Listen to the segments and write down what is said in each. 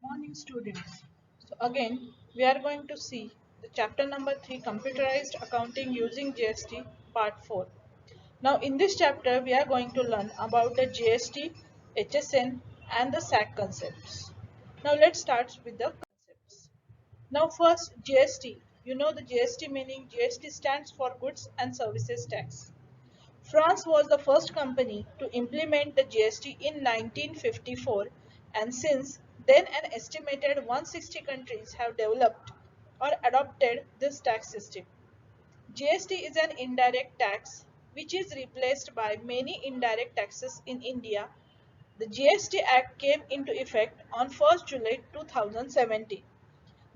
Morning students. So again we are going to see the chapter number 3, computerized accounting using GST part 4. Now in this chapter we are going to learn about the GST, HSN and the SAC concepts. Now let's start with the concepts. Now first GST. You know the GST meaning. GST stands for Goods and Services Tax. France was the first company to implement the GST in 1954, and since then an estimated 160 countries have developed or adopted this tax system. GST is an indirect tax which is replaced by many indirect taxes in India. The GST Act came into effect on 1st July 2017.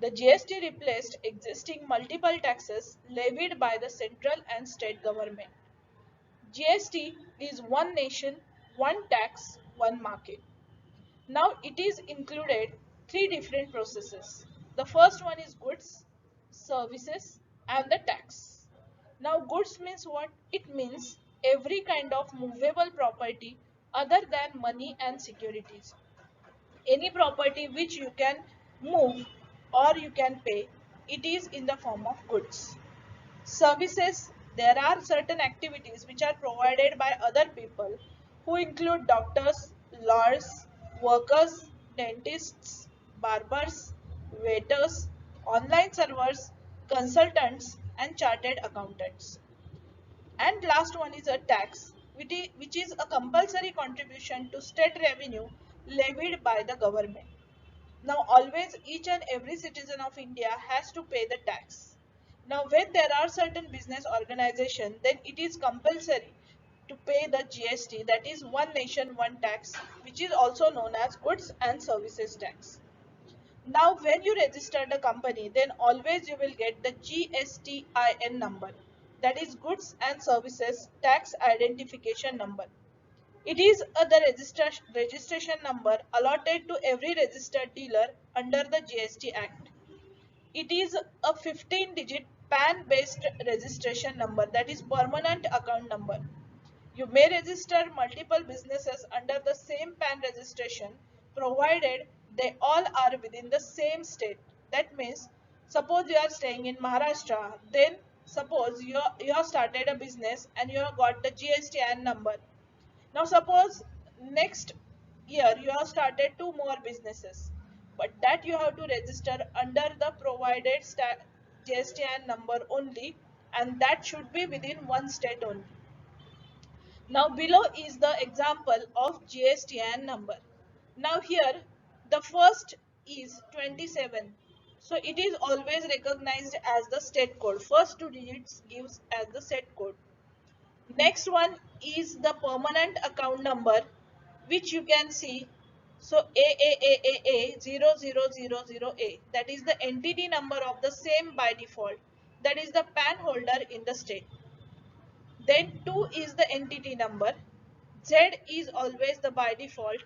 The GST replaced existing multiple taxes levied by the central and state government. GST is one nation, one tax, one market. Now it is included three different processes. The first one is goods, services and the tax. Now goods means what? It means every kind of movable property other than money and securities. Any property which you can move or you can pay, it is in the form of goods. Services, there are certain activities which are provided by other people who include doctors, lawyers, workers, dentists, barbers, waiters, online servers, consultants and chartered accountants. And last one is a tax, which is a compulsory contribution to state revenue levied by the government. Now, always each and every citizen of India has to pay the tax. Now, when there are certain business organization, then it is compulsory to pay the GST, that is one nation, one tax, which is also known as goods and services tax. Now, when you register the company, then always you will get the GSTIN number, that is goods and services tax identification number. It is the registration number allotted to every registered dealer under the GST Act. It is a 15-digit PAN-based registration number, that is permanent account number. You may register multiple businesses under the same PAN registration provided they all are within the same state. That means suppose you are staying in Maharashtra, then suppose you have started a business and you have got the GSTN number. Now suppose next year you have started two more businesses, but that you have to register under the provided GSTN number only, and that should be within one state only. Now below is the example of GSTN number. Now here the first is 27. So it is always recognized as the state code. First two digits gives as the state code. Next one is the permanent account number, which you can see. So AAAAA 0000A, that is the entity number of the same by default. That is the PAN holder in the state. Then 2 is the entity number. Z is always the by default.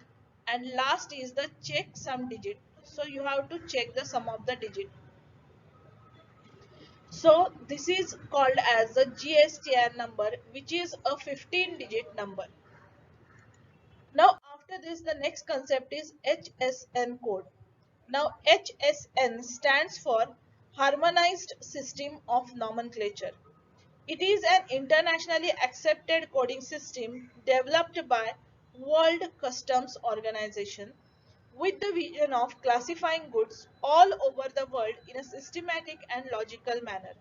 And last is the check sum digit. So you have to check the sum of the digit. So this is called as the GSTN number, which is a 15-digit number. Now after this, the next concept is HSN code. Now HSN stands for Harmonized System of Nomenclature. It is an internationally accepted coding system developed by World Customs Organization with the vision of classifying goods all over the world in a systematic and logical manner.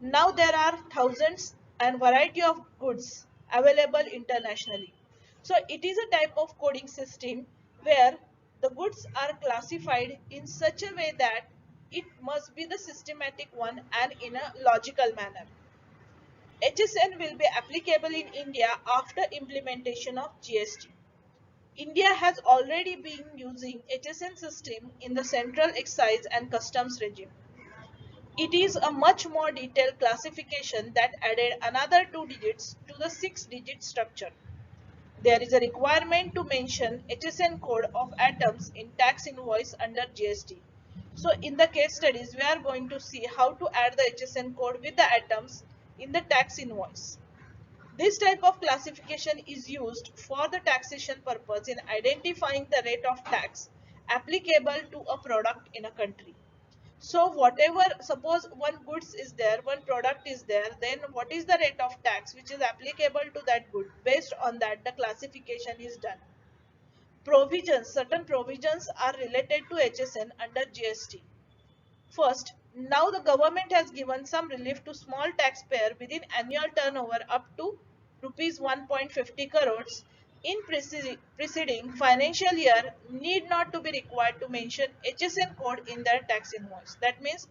Now there are thousands and variety of goods available internationally. So it is a type of coding system where the goods are classified in such a way that it must be the systematic one and in a logical manner. HSN will be applicable in India after implementation of GST. India has already been using HSN system in the Central Excise and Customs regime. It is a much more detailed classification that added another two digits to the six-digit structure. There is a requirement to mention HSN code of items in tax invoice under GST. So in the case studies, we are going to see how to add the HSN code with the items in the tax invoice. This type of classification is used for the taxation purpose in identifying the rate of tax applicable to a product in a country. So whatever, suppose one goods is there, one product is there, then what is the rate of tax which is applicable to that good? Based on that, the classification is done. Provisions, certain provisions are related to HSN under GST. First, now the government has given some relief to small taxpayer within annual turnover up to rupees 1.50 crores in preceding financial year need not to be required to mention HSN code in their tax invoice. That means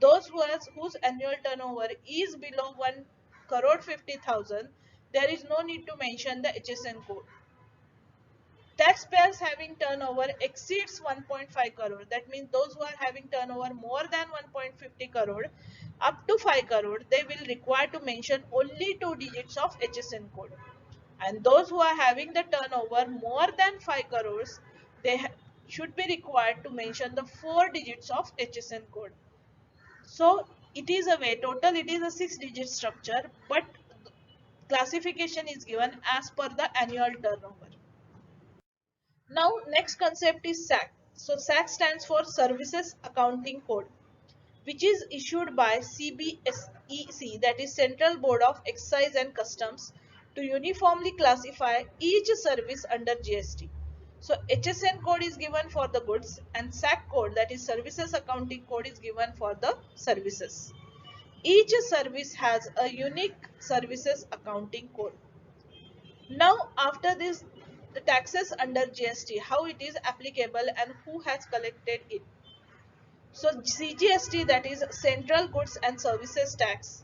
those whose annual turnover is below 1 crore 50,000, there is no need to mention the HSN code. Taxpayers having turnover exceeds 1.5 crore, that means those who are having turnover more than 1.50 crore up to 5 crore, they will require to mention only 2 digits of HSN code. And those who are having the turnover more than 5 crores, they should be required to mention the 4 digits of HSN code. So it is a way, total it is a 6 digit structure, but classification is given as per the annual turnover. Now, next concept is SAC. So, SAC stands for Services Accounting Code, which is issued by CBSEC, that is Central Board of Excise and Customs, to uniformly classify each service under GST. So, HSN code is given for the goods and SAC code, that is Services Accounting Code, is given for the services. Each service has a unique Services Accounting Code. Now, after this, the taxes under GST, how it is applicable and who has collected it. So, CGST, that is Central Goods and Services Tax,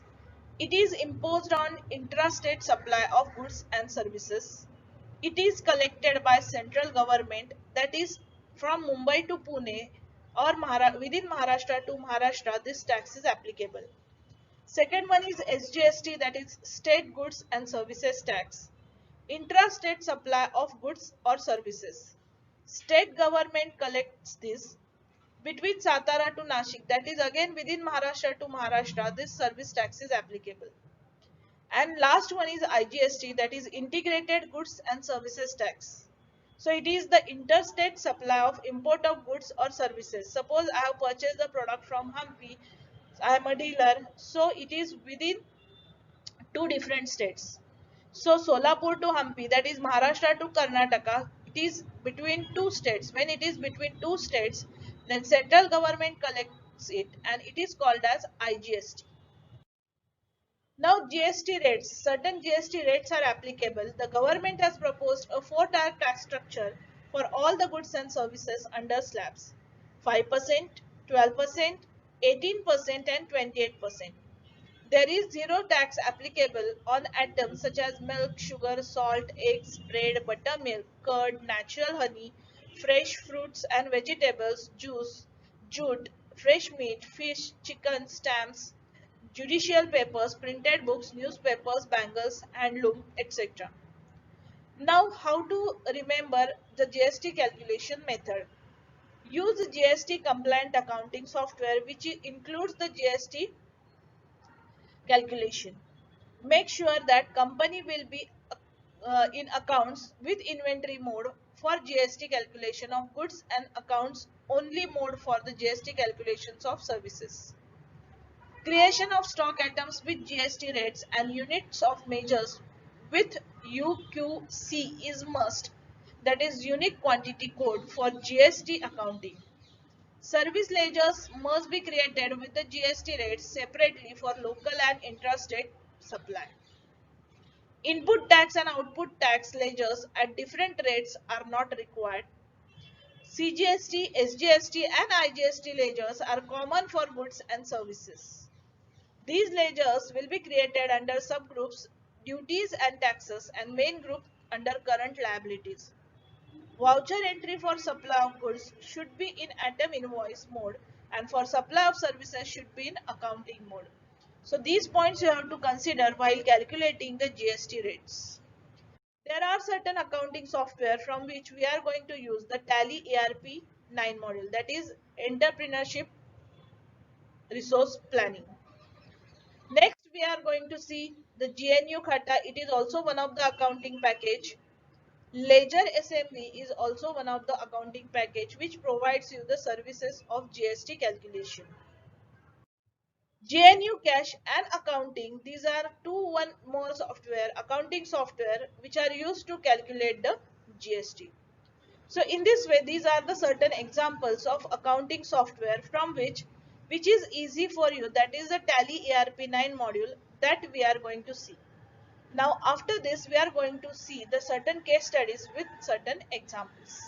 it is imposed on intrastate supply of goods and services. It is collected by central government, that is from Mumbai to Pune or within Maharashtra to Maharashtra, this tax is applicable. Second one is SGST, that is State Goods and Services Tax. Intrastate supply of goods or services. State government collects this between Satara to Nashik, that is again within Maharashtra to Maharashtra, this service tax is applicable. And last one is IGST, that is Integrated Goods and Services Tax. So it is the interstate supply of import of goods or services. Suppose I have purchased the product from Hampi, I am a dealer, so it is within two different states. So Solapur to Hampi, that is Maharashtra to Karnataka, it is between two states. When it is between two states, then central government collects it and it is called as IGST. Now GST rates, certain GST rates are applicable. The government has proposed a four-tier tax structure for all the goods and services under slabs: 5%, 12%, 18% and 28%. There is zero tax applicable on items such as milk, sugar, salt, eggs, bread, buttermilk, curd, natural honey, fresh fruits and vegetables, juice, jute, fresh meat, fish, chicken, stamps, judicial papers, printed books, newspapers, bangles, handloom, etc. Now, how to remember the GST calculation method? Use GST compliant accounting software which includes the GST calculation. Make sure that company will be in accounts with inventory mode for GST calculation of goods and accounts only mode for the GST calculations of services. Creation of stock items with GST rates and units of measures with UQC is must, that is unique quantity code for GST accounting. Service ledgers must be created with the GST rates separately for local and intrastate supply. Input tax and output tax ledgers at different rates are not required. CGST, SGST and IGST ledgers are common for goods and services. These ledgers will be created under subgroups duties and taxes and main group under current liabilities. Voucher entry for supply of goods should be in item invoice mode and for supply of services should be in accounting mode. So these points you have to consider while calculating the GST rates. There are certain accounting software from which we are going to use the Tally ERP 9 module, that is Entrepreneurship Resource Planning. Next we are going to see the GNU Khata. It is also one of the accounting package. Ledger Assembly is also one of the accounting package which provides you the services of GST calculation. JNU Cash and Accounting, these are one more software, accounting software, which are used to calculate the GST. So in this way, these are the certain examples of accounting software from which is easy for you. That is the Tally ARP9 module that we are going to see. Now after this, we are going to see the certain case studies with certain examples.